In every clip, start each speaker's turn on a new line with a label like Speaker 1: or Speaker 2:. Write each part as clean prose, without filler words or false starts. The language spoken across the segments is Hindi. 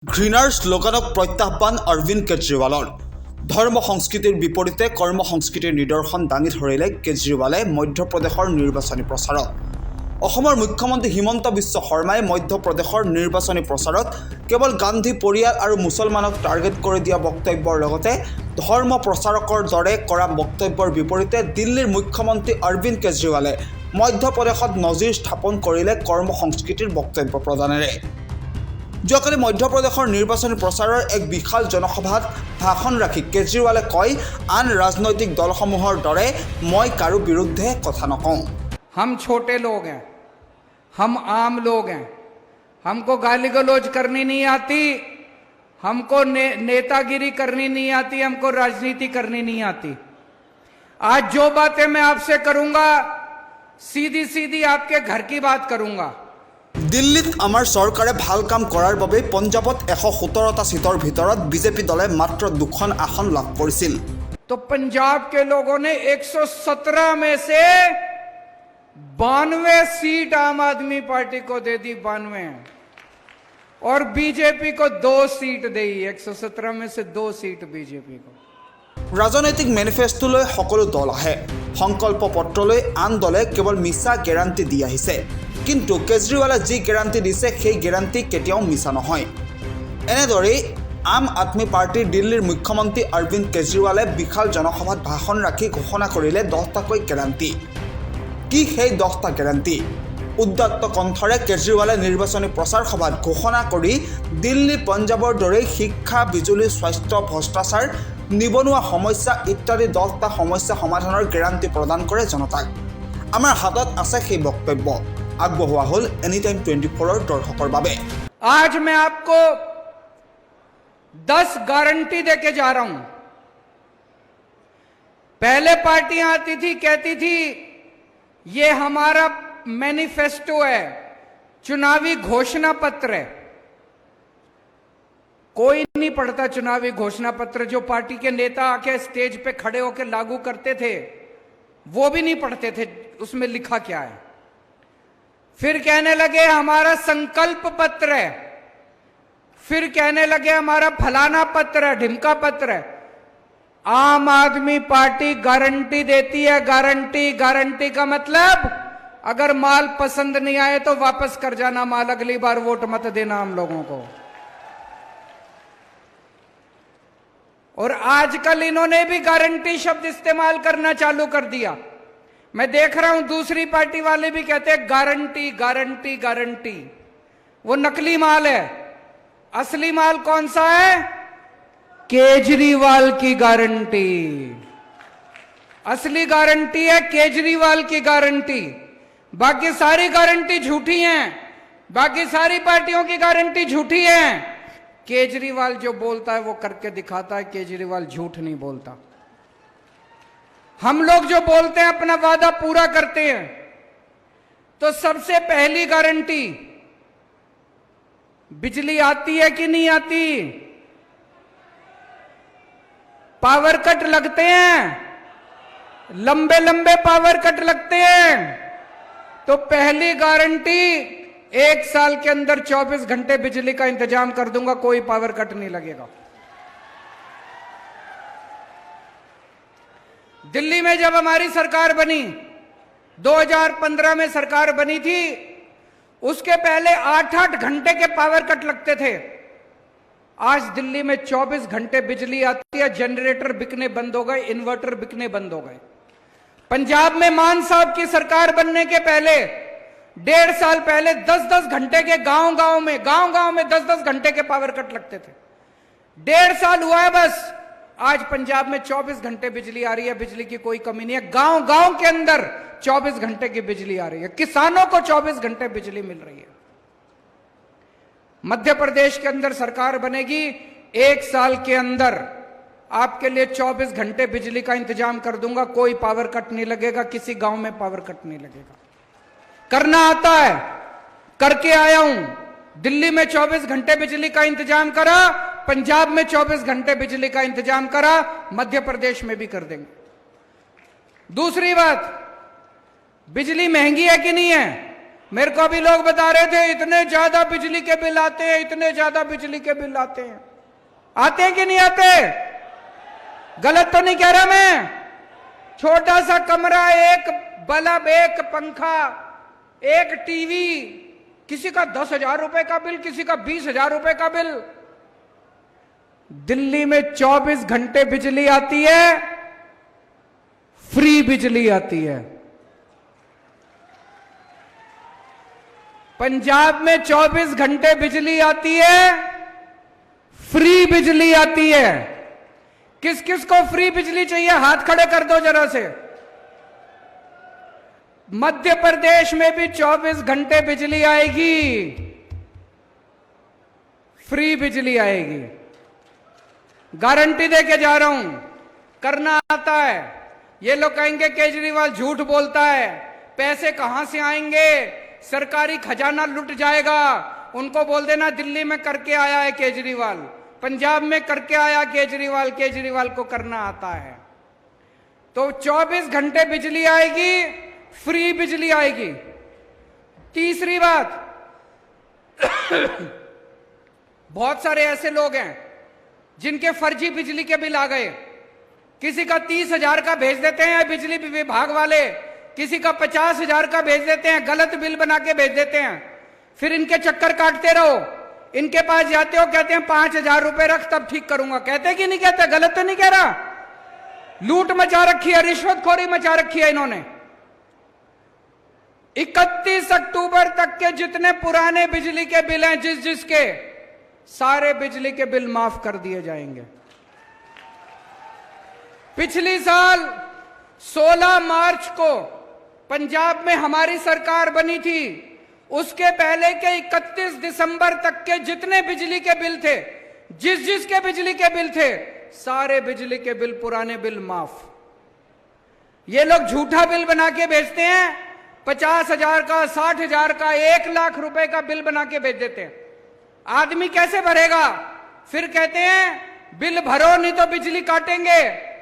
Speaker 1: ঘৃণাৰ শ্লোগানক প্ৰত্যাহ্বান অৰবিন্দ কেজৰিৱালৰ ধৰ্ম সংস্কৃতিৰ বিপৰীতে কৰ্ম সংস্কৃতিৰ নিদৰ্শন দাঙি ধৰিলে কেজৰিৱালে মধ্যপ্ৰদেশৰ নিৰ্বাচনী প্ৰচাৰত। অসমৰ মুখ্যমন্ত্ৰী হিমন্ত বিশ্ব শৰ্মাই মধ্যপ্ৰদেশৰ নিৰ্বাচনী প্ৰচাৰত কেৱল গান্ধী পৰিয়াল আৰু মুছলমানক টাৰ্গেট কৰি দিয়া বক্তব্যৰ লগতে ধৰ্ম প্ৰচাৰকৰ দৰে কৰা বক্তব্যৰ বিপৰীতে দিল্লীৰ মুখ্যমন্ত্ৰী অৰবিন্দ কেজৰিৱালে মধ্যপ্ৰদেশত নজিৰ স্থাপন কৰিলে কৰ্ম সংস্কৃতিৰ বক্তব্য প্ৰদানেৰে। যোৱাকালি মধ্যপ্ৰদেশৰ নিৰ্বাচনী প্ৰচাৰৰ এক বিশাল জনসভাত ভাষণ ৰাখি কেজৰিৱালে কয়, আন ৰাজনৈতিক দলসমূহৰ দৰে মই কাৰো বিৰুদ্ধে কথা নকওঁ।
Speaker 2: हम छोटे लोग हैं, हम आम लोग हैं, हमको गाली गलौज करनी नहीं आती, हमको नेतागिरी करनी नहीं आती, हमको राजनीति करनी नहीं आती। आज जो बातें मैं आपसे करूंगा सीधी सीधी आपके घर की बात करूंगा।
Speaker 1: দিল্লীত আমাৰ চৰকাৰে ভাল কাম কৰাৰ বাবে পঞ্জাবত 117টা সিটৰ ভিতৰত বিজেপি দলে মাত্ৰ 2খন আসন লাভ কৰিছিল।
Speaker 2: तो पंजाब के लोगों ने 117 में से 92 सीट आम आदमी पार्टी को दे दी, 92, और बीजेपी को 2 सीट दी। 117 में से 2 सीट बीजेपी को।
Speaker 1: ৰাজনৈতিক মেনিফেষ্টোলৈ সকলো দল আহে, সংকল্প পত্ৰলৈ আন দলে কেৱল মিছা গেৰাণ্টি দি আহিছে, কিন্তু কেজৰিৱালে যি গেৰাণ্টি দিছে সেই গেৰাণ্টি কেতিয়াও মিছা নহয়। এনেদৰেই আম আদমি পাৰ্টিৰ দিল্লীৰ মুখ্যমন্ত্ৰী অৰবিন্দ কেজৰিৱালে বিশাল জনসভাত ভাষণ ৰাখি ঘোষণা কৰিলে 10টাকৈ গেৰাণ্টি। কি সেই 10টা গেৰাণ্টি? উদ্যত্ত কণ্ঠৰে কেজৰিৱালে নিৰ্বাচনী প্ৰচাৰ সভাত ঘোষণা কৰি দিল্লী পঞ্জাবৰ দৰেই শিক্ষা, বিজুলী, স্বাস্থ্য, ভ্ৰষ্টাচাৰ, নিবনুৱা সমস্যা ইত্যাদি 10টা সমস্যা সমাধানৰ গেৰাণ্টি প্ৰদান কৰে জনতাক। আমাৰ হাতত আছে সেই বক্তব্য, আগবঢ়োৱা হ'ল এনিটাইম 24ৰ দৰ্শকৰ বাবে।
Speaker 2: आज मैं आपको 10 गारंटी देके जा रहा हूं। पहले पार्टियां आती थी, कहती थी ये हमारा मैनिफेस्टो है, चुनावी घोषणा पत्र है। कोई नहीं पढ़ता चुनावी घोषणा पत्र। जो पार्टी के नेता आके स्टेज पे खड़े होकर लागू करते थे वो भी नहीं पढ़ते थे उसमें लिखा क्या है। फिर कहने लगे हमारा संकल्प पत्र है, फिर कहने लगे हमारा फलाना पत्र है, ढिमका पत्र है। आम आदमी पार्टी गारंटी देती है, गारंटी। गारंटी का मतलब अगर माल पसंद नहीं आए तो वापस कर जाना माल, अगली बार वोट मत देना हम लोगों को। और आजकल इन्होंने भी गारंटी शब्द इस्तेमाल करना चालू कर दिया। मैं देख रहा हूं दूसरी पार्टी वाले भी कहते हैं गारंटी गारंटी गारंटी। वो नकली माल है। असली माल कौन सा है? केजरीवाल की गारंटी। असली गारंटी है केजरीवाल की गारंटी। बाकी सारी गारंटी झूठी हैं, बाकी सारी पार्टियों की गारंटी झूठी है। केजरीवाल जो बोलता है वो करके दिखाता है, केजरीवाल झूठ नहीं बोलता। हम लोग जो बोलते हैं अपना वादा पूरा करते हैं। तो सबसे पहली गारंटी, बिजली आती है कि नहीं आती? पावर कट लगते हैं, लंबे लंबे पावर कट लगते हैं। तो पहली गारंटी, 1 साल के अंदर 24 घंटे बिजली का इंतजाम कर दूंगा, कोई पावर कट नहीं लगेगा। दिल्ली में जब हमारी सरकार बनी, 2015 में सरकार बनी थी, उसके पहले 8-8 घंटे के पावर कट लगते थे। आज दिल्ली में 24 घंटे बिजली आती है। जनरेटर बिकने बंद हो गए, इन्वर्टर बिकने बंद हो गए। पंजाब में मान साहब की सरकार बनने के पहले 1.5 साल पहले 10-10 घंटे के गांव गांव में 10-10 घंटे के पावर कट लगते थे। 1.5 साल हुआ है बस, आज पंजाब में 24 घंटे बिजली आ रही है। बिजली की कोई कमी नहीं है। गांव गांव के अंदर 24 घंटे की बिजली आ रही है। किसानों को 24 घंटे बिजली मिल रही है। मध्य प्रदेश के अंदर सरकार बनेगी, 1 साल के अंदर आपके लिए 24 घंटे बिजली का इंतजाम कर दूंगा, कोई पावर कट नहीं लगेगा, किसी गांव में पावर कट नहीं लगेगा। करना आता है, करके आया हूं। दिल्ली में 24 घंटे बिजली का इंतजाम करा, पंजाब में 24 घंटे बिजली का इंतजाम करा, मध्य प्रदेश में भी कर देंगे। दूसरी बात, बिजली महंगी है कि नहीं है? मेरे को भी लोग बता रहे थे इतने ज्यादा बिजली के बिल आते हैं, इतने ज्यादा बिजली के बिल आते हैं। आते हैं कि नहीं आते? गलत तो नहीं कह रहा मैं? छोटा सा कमरा, एक बल्ब, एक पंखा, एक टीवी, किसी का 10,000 रुपए का बिल, किसी का 20,000 रुपए का बिल। दिल्ली में 24 घंटे बिजली आती है, फ्री बिजली आती है। पंजाब में 24 घंटे बिजली आती है, फ्री बिजली आती है। किस किस को फ्री बिजली चाहिए? हाथ खड़े कर दो जरा से। मध्य प्रदेश में भी 24 घंटे बिजली आएगी, फ्री बिजली आएगी। गारंटी देके जा रहा हूं, करना आता है। ये लोग कहेंगे केजरीवाल झूठ बोलता है, पैसे कहां से आएंगे, सरकारी खजाना लुट जाएगा। उनको बोल देना दिल्ली में करके आया है केजरीवाल, पंजाब में करके आया केजरीवाल, केजरीवाल को करना आता है। तो 24 घंटे बिजली आएगी, फ्री बिजली आएगी। तीसरी बात, बहुत सारे ऐसे लोग हैं जिनके फर्जी बिजली के बिल आ गए। किसी का 30,000 का भेज देते हैं बिजली विभाग वाले, किसी का 50,000 का भेज देते हैं, गलत बिल बना के भेज देते हैं। फिर इनके चक्कर काटते रहो। इनके पास जाते हो, कहते हैं 5,000 रुपए रख तब ठीक करूंगा। कहते कि नहीं कहते? गलत तो नहीं कह रहा? लूट मचा रखी है, रिश्वतखोरी मचा रखी है इन्होंने। 31 अक्टूबर तक के जितने पुराने बिजली के बिल हैं, जिसके सारे बिजली के बिल माफ कर दिए जाएंगे। पिछली साल 16 मार्च को पंजाब में हमारी सरकार बनी थी, उसके पहले के 31 दिसंबर तक के जितने बिजली के बिल थे, जिसके बिजली के बिल थे, सारे बिजली के बिल, पुराने बिल माफ। ये लोग झूठा बिल बना के भेजते हैं, 50,000 का, 60,000 का, 1,00,000 रुपए का बिल बना के भेज देते हैं। आदमी कैसे भरेगा? फिर कहते हैं बिल भरो नहीं तो बिजली काटेंगे।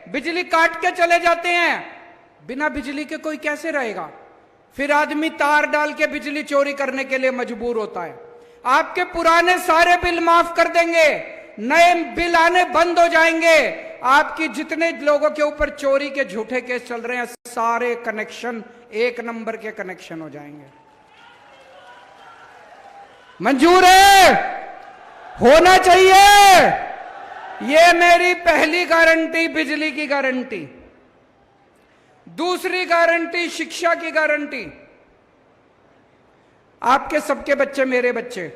Speaker 2: बिजली काट के चले जाते हैं। बिना बिजली के कोई कैसे रहेगा? फिर आदमी तार डाल के बिजली चोरी करने के लिए मजबूर होता है। आपके पुराने सारे बिल माफ कर देंगे, नए बिल आने बंद हो जाएंगे। आपकी जितने लोगों के ऊपर चोरी के झूठे केस चल रहे हैं, सारे कनेक्शन 1 नंबर के कनेक्शन हो जाएंगे। मंजूर है? होना चाहिए। ये मेरी पहली गारंटी, बिजली की गारंटी। दूसरी गारंटी, शिक्षा की गारंटी। आपके सबके बच्चे मेरे बच्चे,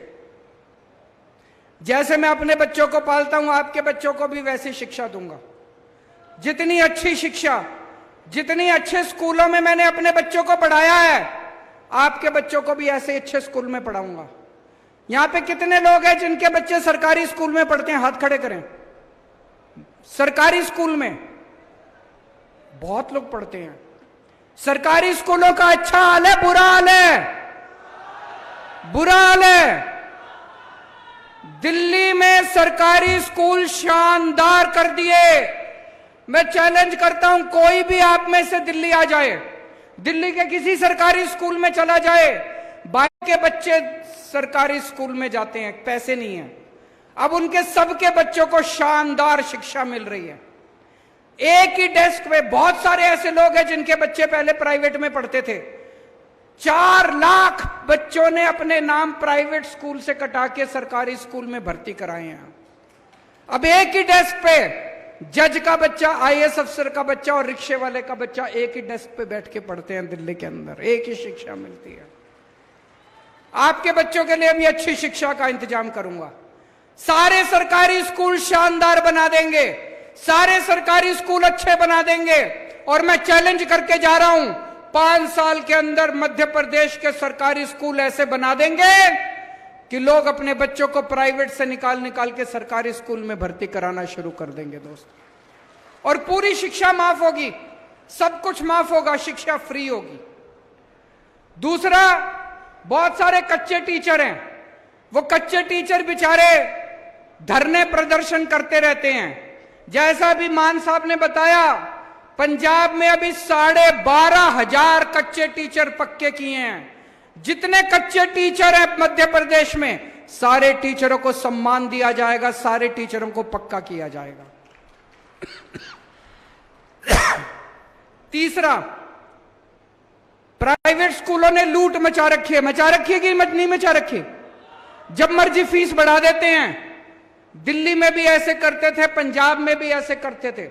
Speaker 2: जैसे मैं अपने बच्चों को पालता हूं, आपके बच्चों को भी वैसी शिक्षा दूंगा। जितनी अच्छी शिक्षा, जितनी अच्छे स्कूलों में मैंने अपने बच्चों को पढ़ाया है, आपके बच्चों को भी ऐसे अच्छे स्कूल में पढ़ाऊंगा। यहां पे कितने लोग हैं जिनके बच्चे सरकारी स्कूल में पढ़ते हैं? हाथ खड़े करें। सरकारी स्कूल में बहुत लोग पढ़ते हैं। सरकारी स्कूलों का अच्छा हाल है, बुरा हाल है? बुरा हाल है। दिल्ली में सरकारी स्कूल शानदार कर दिए। मैं चैलेंज करता हूं, कोई भी आप में से दिल्ली आ जाए, दिल्ली के किसी सरकारी स्कूल में चला जाए। बाकी के बच्चे सरकारी स्कूल में जाते हैं, पैसे नहीं है। अब उनके सबके बच्चों को शानदार शिक्षा मिल रही है। एक ही डेस्क पे बहुत सारे ऐसे लोग हैं जिनके बच्चे पहले प्राइवेट में पढ़ते थे। 4 लाख बच्चों ने अपने नाम प्राइवेट स्कूल से कटा के सरकारी स्कूल में भर्ती कराए हैं। अब एक ही डेस्क पे जज का बच्चा, IAS अफसर का बच्चा और रिक्शे वाले का बच्चा एक ही डेस्क पे बैठ के पढ़ते हैं दिल्ली के अंदर। एक ही शिक्षा मिलती है। आपके बच्चों के लिए भी अच्छी शिक्षा का इंतजाम करूंगा। सारे सरकारी स्कूल शानदार बना देंगे, सारे सरकारी स्कूल अच्छे बना देंगे। और मैं चैलेंज करके जा रहा हूं, 5 साल के अंदर मध्य प्रदेश के सरकारी स्कूल ऐसे बना देंगे कि लोग अपने बच्चों को प्राइवेट से निकाल के सरकारी स्कूल में भर्ती कराना शुरू कर देंगे दोस्त। और पूरी शिक्षा माफ होगी, सब कुछ माफ होगा, शिक्षा फ्री होगी। दूसरा, बहुत सारे कच्चे टीचर हैं। वो कच्चे टीचर बेचारे धरने प्रदर्शन करते रहते हैं। जैसा अभी मान साहब ने बताया, पंजाब में अभी 12,500 कच्चे टीचर पक्के किए हैं। जितने कच्चे टीचर हैं मध्य प्रदेश में, सारे टीचरों को सम्मान दिया जाएगा, सारे टीचरों को पक्का किया जाएगा। तीसरा, प्राइवेट स्कूलों ने लूट मचा रखी है कि नहीं मचा रखी? जब मर्जी फीस बढ़ा देते हैं। दिल्ली में भी ऐसे करते थे, पंजाब में भी ऐसे करते थे।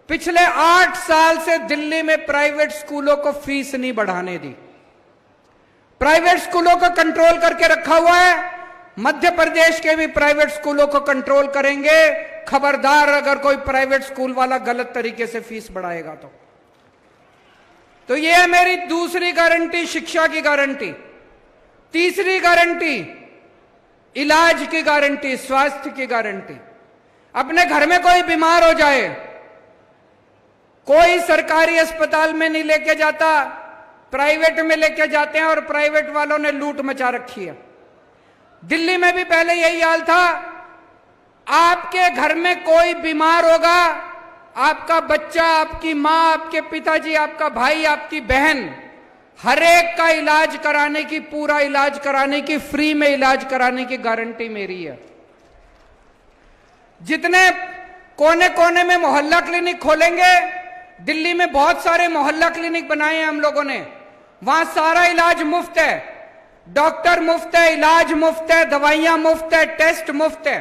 Speaker 2: पिछले 8 साल से दिल्ली में प्राइवेट स्कूलों को फीस नहीं बढ़ाने दी। प्राइवेट स्कूलों को कंट्रोल करके रखा हुआ है। मध्य प्रदेश के भी प्राइवेट स्कूलों को कंट्रोल करेंगे। खबरदार अगर कोई प्राइवेट स्कूल वाला गलत तरीके से फीस बढ़ाएगा तो यह है मेरी दूसरी गारंटी, शिक्षा की गारंटी। तीसरी गारंटी, इलाज की गारंटी, स्वास्थ्य की गारंटी। अपने घर में कोई बीमार हो जाए, कोई सरकारी अस्पताल में नहीं लेके जाता, प्राइवेट में लेके जाते हैं और प्राइवेट वालों ने लूट मचा रखी है। दिल्ली में भी पहले यही हाल था। आपके घर में कोई बीमार होगा, आपका बच्चा, आपकी मां, आपके पिताजी, आपका भाई, आपकी बहन, हर एक का इलाज कराने की, पूरा इलाज कराने की, फ्री में इलाज कराने की गारंटी मेरी है। जितने कोने कोने में मोहल्ला क्लिनिक खोलेंगे, दिल्ली में बहुत सारे मोहल्ला क्लिनिक बनाए हैं हम लोगों ने, वहां सारा इलाज मुफ्त है, डॉक्टर मुफ्त है, इलाज मुफ्त है, दवाइयां मुफ्त है, टेस्ट मुफ्त है।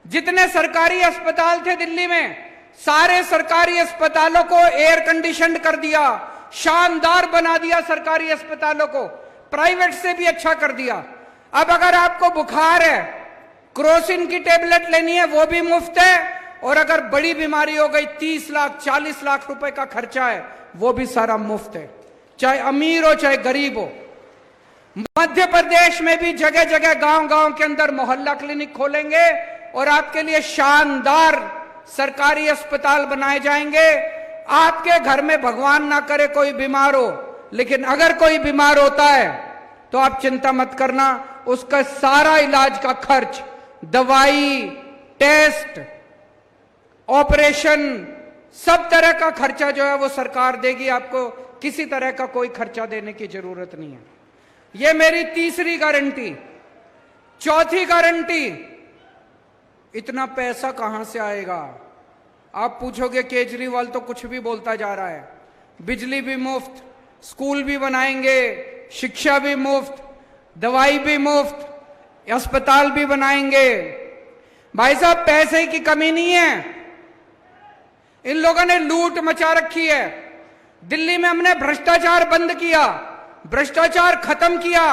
Speaker 2: जितने सरकारी अस्पताल थे दिल्ली में, सारे सरकारी अस्पतालों को एयर कंडीशन कर दिया, शानदार बना दिया सरकारी अस्पतालों को, प्राइवेट से भी अच्छा कर दिया। अब अगर आपको बुखार है, क्रोसिन की टेबलेट लेनी है, वो भी मुफ्त है, और अगर बड़ी बीमारी हो गई, 30 लाख 40 लाख रुपए का खर्चा है, वो भी सारा मुफ्त है, चाहे अमीर हो चाहे गरीब हो। मध्य प्रदेश में भी जगह जगह, गांव गांव के अंदर मोहल्ला क्लिनिक खोलेंगे और आपके लिए शानदार सरकारी अस्पताल बनाए जाएंगे। आपके घर में भगवान ना करे कोई बीमार हो, लेकिन अगर कोई बीमार होता है तो आप चिंता मत करना, उसका सारा इलाज का खर्च, दवाई, टेस्ट, ऑपरेशन, सब तरह का खर्चा जो है वो सरकार देगी। आपको किसी तरह का कोई खर्चा देने की जरूरत नहीं है। यह मेरी तीसरी गारंटी। चौथी गारंटी, इतना पैसा कहां से आएगा? आप पूछोगे केजरीवाल तो कुछ भी बोलता जा रहा है। बिजली भी मुफ्त, स्कूल भी बनाएंगे, शिक्षा भी मुफ्त, दवाई भी मुफ्त, अस्पताल भी बनाएंगे। भाई साहब, पैसे की कमी नहीं है। इन लोगों ने लूट मचा रखी है। दिल्ली में हमने भ्रष्टाचार बंद किया, भ्रष्टाचार खत्म किया,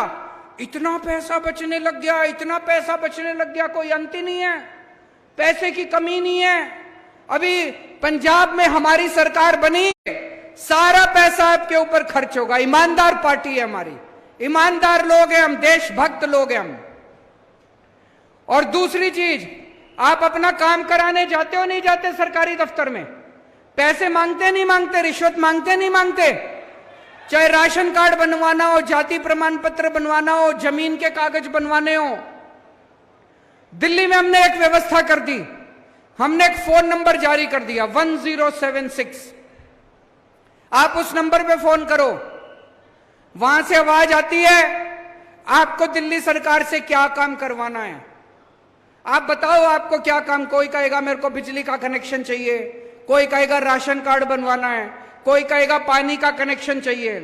Speaker 2: इतना पैसा बचने लग गया, इतना पैसा बचने लग गया, कोई अंत ही नहीं है। पैसे की कमी नहीं है। अभी पंजाब में हमारी सरकार बनी, सारा पैसा आपके ऊपर खर्च होगा। ईमानदार पार्टी है हमारी, ईमानदार लोग हैं हम, देशभक्त लोग हैं हम। और दूसरी चीज, आप अपना काम कराने जाते हो नहीं जाते सरकारी दफ्तर में? पैसे मांगते नहीं मांगते, रिश्वत मांगते नहीं मांगते? चाहे राशन कार्ड बनवाना हो, जाति प्रमाण पत्र बनवाना हो, जमीन के कागज बनवाने हो। दिल्ली में हमने एक व्यवस्था कर दी, हमने एक फोन नंबर जारी कर दिया 1076। आप उस नंबर पे फोन करो, वहां से आवाज आती है, आपको दिल्ली सरकार से क्या काम करवाना है, आप बताओ आपको क्या काम। कोई कहेगा मेरे को बिजली का कनेक्शन चाहिए, कोई कहेगा राशन कार्ड बनवाना है, कोई कहेगा पानी का कनेक्शन चाहिए।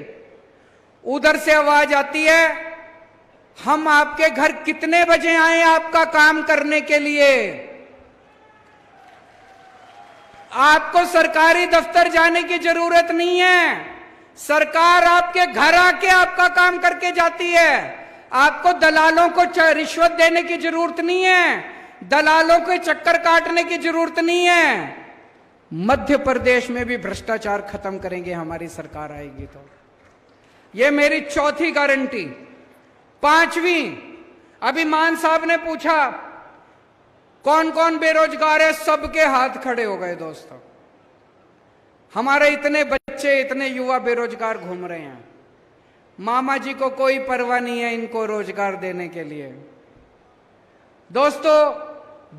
Speaker 2: उधर से आवाज आती है, हम आपके घर कितने बजे आए आपका काम करने के लिए? आपको सरकारी दफ्तर जाने की जरूरत नहीं है, सरकार आपके घर आके आपका काम करके जाती है। आपको दलालों को रिश्वत देने की जरूरत नहीं है, दलालों के चक्कर काटने की जरूरत नहीं है। मध्य प्रदेश में भी भ्रष्टाचार खत्म करेंगे हमारी सरकार आएगी तो। यह मेरी चौथी गारंटी। पांचवी, अभी मान साहब ने पूछा कौन कौन बेरोजगार है, सबके हाथ खड़े हो गए दोस्तों। हमारे इतने बच्चे, इतने युवा बेरोजगार घूम रहे हैं, मामा जी को कोई परवाह नहीं है इनको रोजगार देने के लिए। दोस्तों,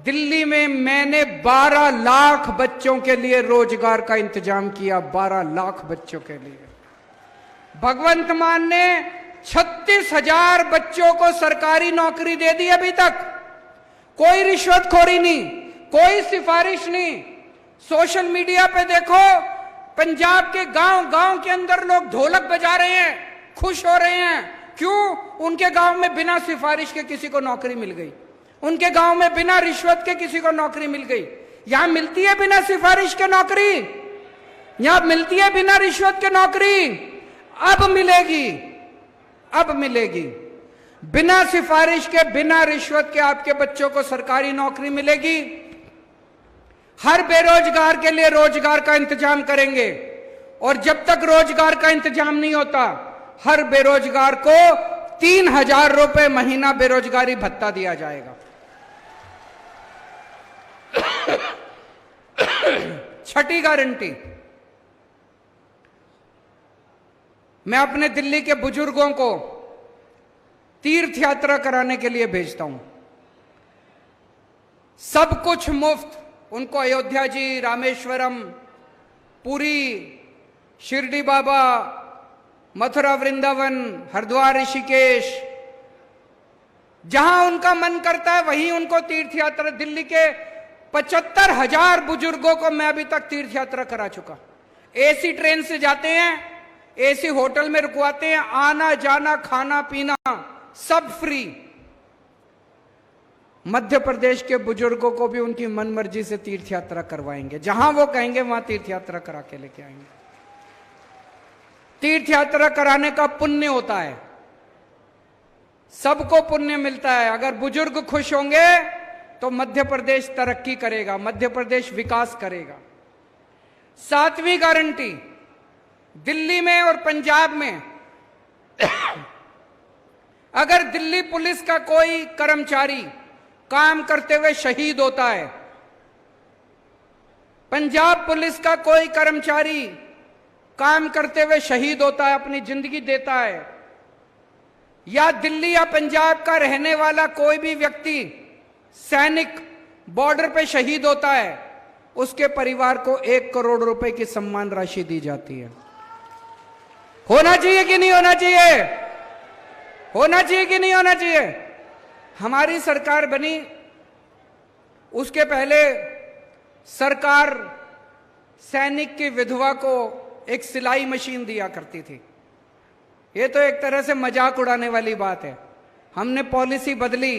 Speaker 2: दिल्ली में मैंने 12 लाख बच्चों के लिए रोजगार का इंतजाम किया, 12 लाख बच्चों के लिए। भगवंत मान ने 36,000 बच्चों को सरकारी नौकरी दे दी अभी तक। कोई रिश्वतखोरी नहीं, कोई सिफारिश नहीं। सोशल मीडिया पे देखो, पंजाब के गांव-गांव के अंदर लोग ढोलक बजा रहे हैं, खुश हो रहे हैं। क्यों? उनके गांव में बिना सिफारिश के किसी को नौकरी मिल गई, उनके गांव में बिना रिश्वत के किसी को नौकरी मिल गई। यहां मिलती है बिना सिफारिश के नौकरी, यहां मिलती है बिना रिश्वत के नौकरी। अब मिलेगी, अब मिलेगी। बिना सिफारिश के, बिना रिश्वत के आपके बच्चों को सरकारी नौकरी मिलेगी। हर बेरोजगार के लिए रोजगार का इंतजाम करेंगे, और जब तक रोजगार का इंतजाम नहीं होता, हर बेरोजगार को 3,000 रुपए महीना बेरोजगारी भत्ता दिया जाएगा। छठी गारंटी, मैं अपने दिल्ली के बुजुर्गों को तीर्थ यात्रा कराने के लिए भेजता हूं। सब कुछ मुफ्त, उनको अयोध्या जी, रामेश्वरम, पुरी, शिरडी बाबा, मथुरा वृंदावन, हरिद्वार, ऋषिकेश, जहां उनका मन करता है वहीं उनको तीर्थ यात्रा। दिल्ली के 75,000 बुजुर्गों को मैं अभी तक तीर्थ यात्रा करा चुका। एसी ट्रेन से जाते हैं, एसी होटल में रुकवाते हैं, आना जाना खाना पीना सब फ्री। मध्य प्रदेश के बुजुर्गों को भी उनकी मनमर्जी से तीर्थ यात्रा करवाएंगे, जहां वो कहेंगे वहां तीर्थ यात्रा करा के लेके आएंगे। तीर्थ यात्रा कराने का पुण्य होता है, सबको पुण्य मिलता है। अगर बुजुर्ग खुश होंगे तो मध्य प्रदेश तरक्की करेगा, मध्य प्रदेश विकास करेगा। 7वीं गारंटी, दिल्ली में और पंजाब में अगर दिल्ली पुलिस का कोई कर्मचारी काम करते हुए शहीद होता है, पंजाब पुलिस का कोई कर्मचारी काम करते हुए शहीद होता है, अपनी जिंदगी देता है, या दिल्ली या पंजाब का रहने वाला कोई भी व्यक्ति सैनिक बॉर्डर पे शहीद होता है, उसके परिवार को 1 करोड़ रुपए की सम्मान राशि दी जाती है। होना चाहिए कि नहीं होना चाहिए? होना चाहिए कि नहीं होना चाहिए? हमारी सरकार बनी, उसके पहले सरकार सैनिक की विधवा को एक सिलाई मशीन दिया करती थी। ये तो एक तरह से मजाक उड़ाने वाली बात है। हमने पॉलिसी बदली,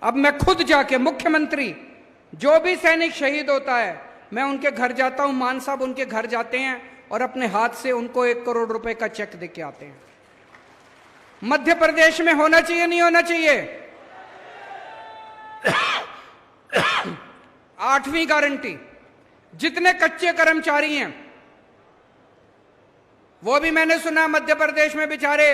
Speaker 2: अब मैं खुद जाके, मुख्यमंत्री, जो भी सैनिक शहीद होता है मैं उनके घर जाता हूं, मान साहब उनके घर जाते हैं और अपने हाथ से उनको 1 करोड़ रुपए का चेक देके आते हैं। मध्य प्रदेश में होना चाहिए नहीं होना चाहिए? 8वीं गारंटी, जितने कच्चे कर्मचारी हैं, वो भी मैंने सुना मध्य प्रदेश में बेचारे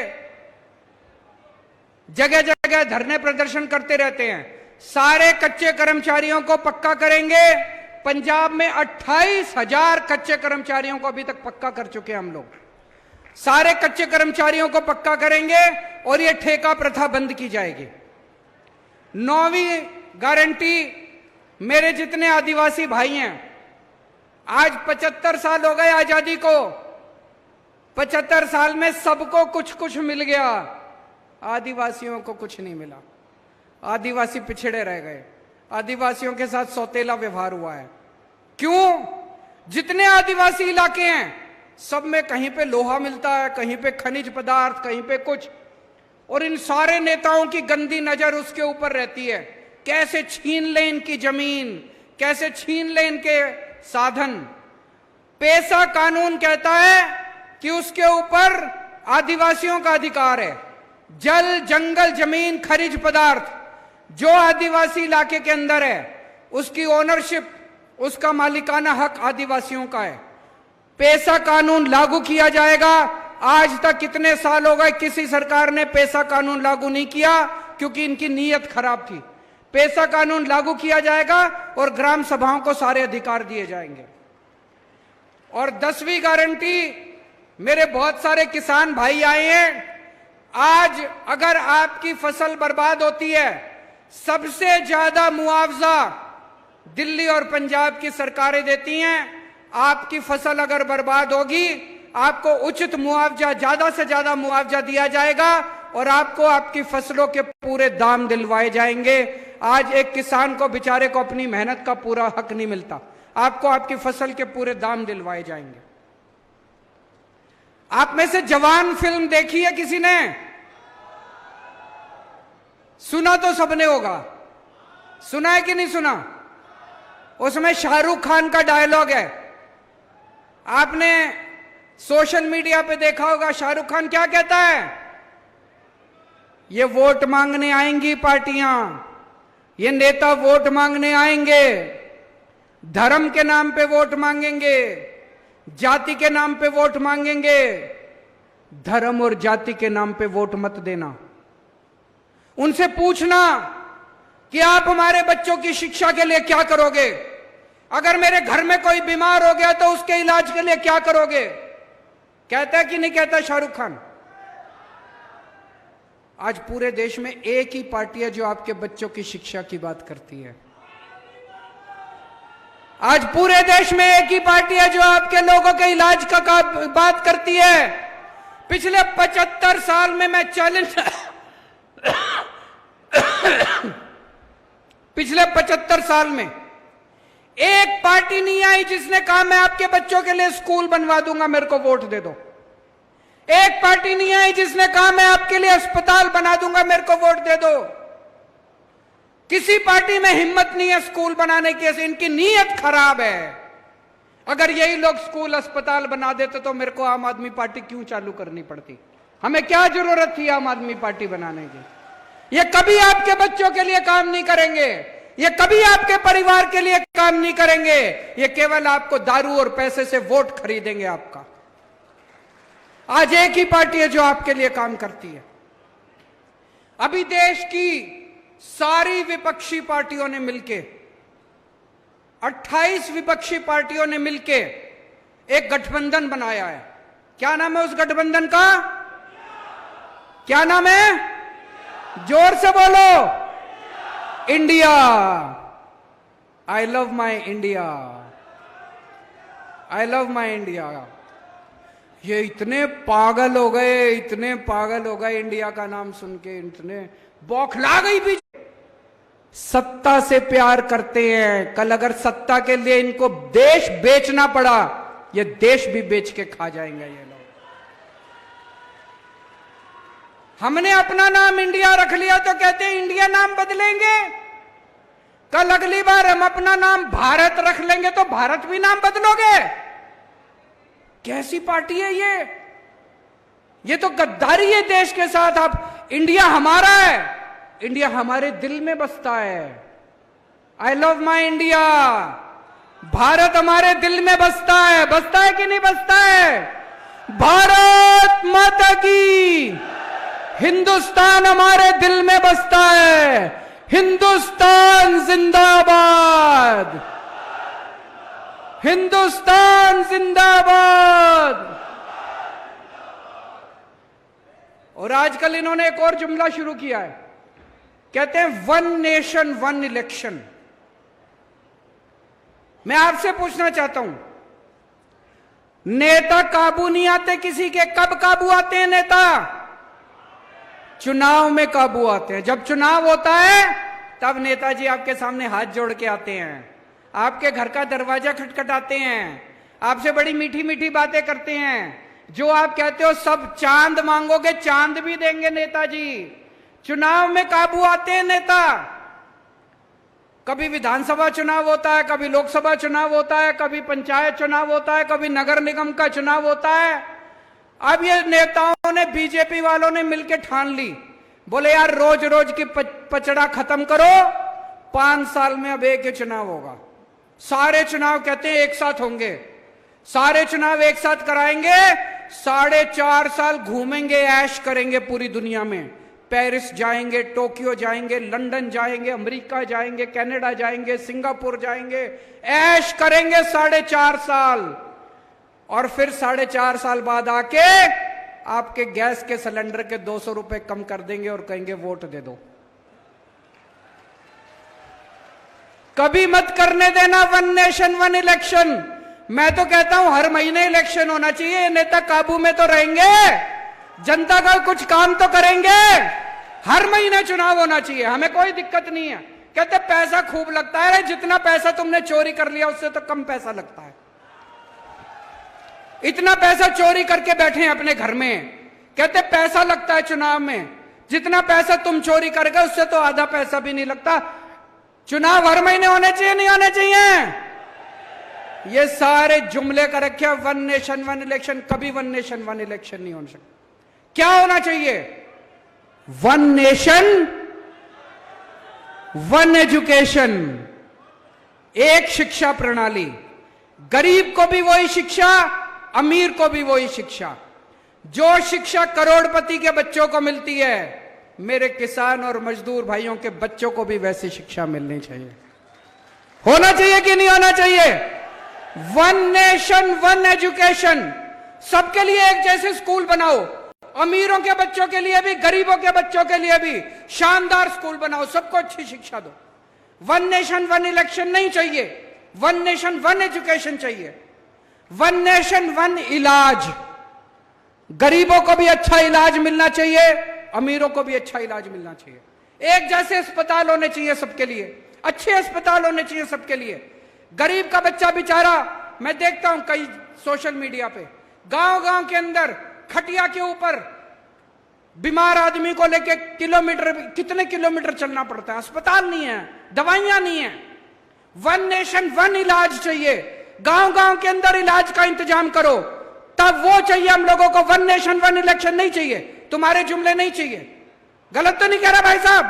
Speaker 2: जगह जगह धरने प्रदर्शन करते रहते हैं। सारे कच्चे कर्मचारियों को पक्का करेंगे। पंजाब में 28,000 कच्चे कर्मचारियों को अभी तक पक्का कर चुके हैं हम लोग। सारे कच्चे कर्मचारियों को पक्का करेंगे और ये ठेका प्रथा बंद की जाएगी। 9वीं गारंटी, मेरे जितने आदिवासी भाई हैं, आज 75 साल हो गए आजादी को, 75 साल में सबको कुछ कुछ मिल गया, आदिवासियों को कुछ नहीं मिला। आदिवासी पिछड़े रह गए, आदिवासियों के साथ सौतेला व्यवहार हुआ है। क्यों? जितने आदिवासी इलाके हैं सब में कहीं पे लोहा मिलता है, कहीं पे खनिज पदार्थ, कहीं पे कुछ, और इन सारे नेताओं की गंदी नजर उसके ऊपर रहती है। कैसे छीन ले इनकी जमीन, कैसे छीन ले इनके साधन। पेसा कानून कहता है कि उसके ऊपर आदिवासियों का अधिकार है। जल, जंगल, जमीन, खनिज पदार्थ जो आदिवासी इलाके के अंदर है, उसकी ओनरशिप, उसका मालिकाना हक आदिवासियों का है। पेसा कानून लागू किया जाएगा। आज तक कितने साल हो गए किसी सरकार ने पेसा कानून लागू नहीं किया, क्योंकि इनकी नीयत खराब थी। पेसा कानून लागू किया जाएगा और ग्राम सभाओं को सारे अधिकार दिए जाएंगे। और 10वीं गारंटी, मेरे बहुत सारे किसान भाई आए हैं, आज अगर आपकी फसल बर्बाद होती है, सबसे ज्यादा मुआवजा दिल्ली और पंजाब की सरकारें देती हैं। आपकी फसल अगर बर्बाद होगी, आपको उचित मुआवजा, ज्यादा से ज्यादा मुआवजा दिया जाएगा और आपको आपकी फसलों के पूरे दाम दिलवाए जाएंगे। आज एक किसान को बेचारे को अपनी मेहनत का पूरा हक नहीं मिलता, आपको आपकी फसल के पूरे दाम दिलवाए जाएंगे। आप में से जवान फिल्म देखी है किसी ने? सुना तो सबने होगा, सुना है कि नहीं सुना? उसमें शाहरुख खान का डायलॉग है, आपने सोशल मीडिया पे देखा होगा। शाहरुख खान क्या कहता है? ये वोट मांगने आएंगी पार्टियां, ये नेता वोट मांगने आएंगे, धर्म के नाम पे वोट मांगेंगे, जाति के नाम पे वोट मांगेंगे। धर्म और जाति के नाम पे वोट मत देना। उनसे पूछना कि आप हमारे बच्चों की शिक्षा के लिए क्या करोगे? अगर मेरे घर में कोई बीमार हो गया तो उसके इलाज के लिए क्या करोगे? कहता है कि नहीं कहता शाहरुख खान? आज पूरे देश में एक ही पार्टी है जो आपके बच्चों की शिक्षा की बात करती है। आज पूरे देश में एक ही पार्टी है जो आपके लोगों के इलाज का बात करती है। पिछले 75 साल में मैं चैलेंज पिछले 75 साल में एक पार्टी नहीं आई जिसने कहा मैं आपके बच्चों के लिए स्कूल बनवा दूंगा, मेरे को वोट दे दो। एक पार्टी नहीं आई जिसने कहा मैं आपके लिए अस्पताल बना दूंगा, मेरे को वोट दे दो। किसी पार्टी में हिम्मत नहीं है स्कूल बनाने की, इनकी नीयत खराब है। अगर यही लोग स्कूल अस्पताल बना देते तो मेरे को आम आदमी पार्टी क्यों चालू करनी पड़ती? हमें क्या जरूरत थी आम आदमी पार्टी बनाने की? ये कभी आपके बच्चों के लिए काम नहीं करेंगे, ये कभी आपके परिवार के लिए काम नहीं करेंगे। ये केवल आपको दारू और पैसे से वोट खरीदेंगे आपका। आज एक ही पार्टी है जो आपके लिए काम करती है। अभी देश की सारी विपक्षी पार्टियों ने मिलके 28 विपक्षी पार्टियों ने मिलके एक गठबंधन बनाया है। क्या नाम है उस गठबंधन का? क्या नाम है? जोर से बोलो। India. I love my India, I love my India. ये इतने पागल हो गए, इतने पागल हो गए इंडिया का नाम सुन के, इतने बौखला गई भी। सत्ता से प्यार करते हैं। कल अगर सत्ता के लिए इनको देश बेचना पड़ा, ये देश भी बेच के खा जाएंगे ये लोग। हमने अपना नाम इंडिया रख लिया तो कहते हैं इंडिया नाम बदलेंगे। कल अगली बार हम अपना नाम भारत रख लेंगे तो भारत भी नाम बदलोगे? कैसी पार्टी है ये? ये तो गद्दारी है देश के साथ। आप, इंडिया हमारा है, इंडिया हमारे दिल में बसता है। I love my India. Bharat हमारे दिल में बसता है। बसता है कि नहीं बसता है? भारत माता की। हिंदुस्तान हमारे दिल में बसता है। हिंदुस्तान जिंदाबाद, हिंदुस्तान जिंदाबाद। और आजकल इन्होंने एक और जुमला शुरू किया है, कहते हैं वन नेशन वन इलेक्शन। मैं आपसे पूछना चाहता हूं, नेता काबू नहीं आते किसी के। कब काबू आते हैं नेता? चुनाव में काबू आते हैं। जब चुनाव होता है तब नेताजी आपके सामने हाथ जोड़ के आते हैं, आपके घर का दरवाजा खटखटाते हैं, आपसे बड़ी मीठी मीठी बातें करते हैं। जो आप कहते हो सब चांद मांगोगे, चांद भी देंगे नेताजी। चुनाव में काबू आते हैं नेता। कभी विधानसभा चुनाव होता है, कभी लोकसभा चुनाव होता है, कभी पंचायत चुनाव होता है, कभी नगर निगम का चुनाव होता है। अब ये नेताओं ने, बीजेपी वालों ने मिलकर ठान ली, बोले यार रोज रोज की पचड़ा खत्म करो, 5 साल में अब एक ही चुनाव होगा। सारे चुनाव कहते हैं एक साथ होंगे, सारे चुनाव एक साथ कराएंगे, 4.5 साल घूमेंगे, ऐश करेंगे पूरी दुनिया में। पेरिस जाएंगे, टोक्यो जाएंगे, लंदन जाएंगे, अमेरिका जाएंगे, कनाडा जाएंगे, सिंगापुर जाएंगे, ऐश करेंगे 4.5 साल। और फिर 4.5 साल बाद आके आपके गैस के सिलेंडर के 200 रुपए कम कर देंगे और कहेंगे वोट दे दो। कभी मत करने देना वन नेशन वन इलेक्शन। मैं तो कहता हूं हर महीने इलेक्शन होना चाहिए। नेता काबू में तो रहेंगे, जनता का कुछ काम तो करेंगे। हर महीने चुनाव होना चाहिए, हमें कोई दिक्कत नहीं है। कहते पैसा खूब लगता है, जितना पैसा तुमने चोरी कर लिया उससे तो कम पैसा लगता है। इतना पैसा चोरी करके बैठे हैं अपने घर में, कहते पैसा लगता है चुनाव में, जितना पैसा तुम चोरी कर गए उससे तो आधा पैसा भी नहीं लगता। चुनाव हर महीने होने चाहिए, नहीं होने चाहिए? ये सारे जुमले कर रखे, वन नेशन वन इलेक्शन, कभी वन नेशन वन इलेक्शन नहीं हो सकता। क्या होना चाहिए? वन नेशन वन एजुकेशन, एक शिक्षा प्रणाली, गरीब को भी वही शिक्षा, अमीर को भी वही शिक्षा। जो शिक्षा करोड़पति के बच्चों को मिलती है, मेरे किसान और मजदूर भाइयों के बच्चों को भी वैसी शिक्षा मिलनी चाहिए। होना चाहिए कि नहीं होना चाहिए? वन नेशन वन एजुकेशन, सबके लिए एक जैसे स्कूल बनाओ, अमीरों के बच्चों के लिए भी, गरीबों के बच्चों के लिए भी शानदार स्कूल बनाओ, सबको अच्छी शिक्षा दो। वन नेशन वन इलेक्शन नहीं चाहिए, वन नेशन वन एजुकेशन चाहिए। वन नेशन वन इलाज, गरीबों को भी अच्छा इलाज मिलना चाहिए, अमीरों को भी अच्छा इलाज मिलना चाहिए। एक जैसे अस्पताल होने चाहिए सबके लिए, अच्छे अस्पताल होने चाहिए सबके लिए। गरीब का बच्चा बेचारा, मैं देखता हूं कई सोशल मीडिया पे, गांव-गांव के अंदर खटिया के ऊपर बीमार आदमी को लेके कितने किलोमीटर चलना पड़ता है, अस्पताल नहीं है, दवाइयां नहीं है। वन नेशन वन इलाज चाहिए, गांव-गांव के अंदर इलाज का इंतजाम करो, तब वो चाहिए हम लोगों को। वन नेशन वन इलेक्शन नहीं चाहिए, तुम्हारे जुमले नहीं चाहिए। गलत तो नहीं कह रहा भाई साहब?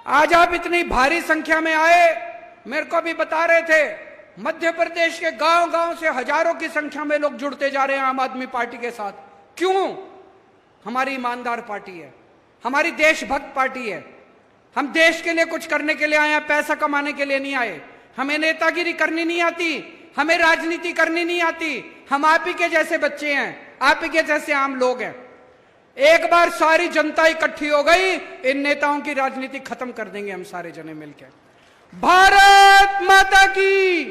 Speaker 2: आज आप इतनी भारी संख्या में आए, मेरे को भी बता रहे थे, मध्य प्रदेश के गांव-गांव से हजारों की संख्या में लोग जुड़ते जा रहे हैं आम आदमी पार्टी के साथ। क्यों? हमारी ईमानदार पार्टी है, हमारी देशभक्त पार्टी है। हम देश के लिए कुछ करने के लिए आए हैं, पैसा कमाने के लिए नहीं आए। हमें नेतागिरी करनी नहीं आती, हमें राजनीति करनी नहीं आती। हम आप ही के जैसे बच्चे हैं, आप ही के जैसे आम लोग हैं। एक बार सारी जनता इकट्ठी हो गई, इन नेताओं की राजनीति खत्म कर देंगे हम सारे जने मिलकर। भारत माता की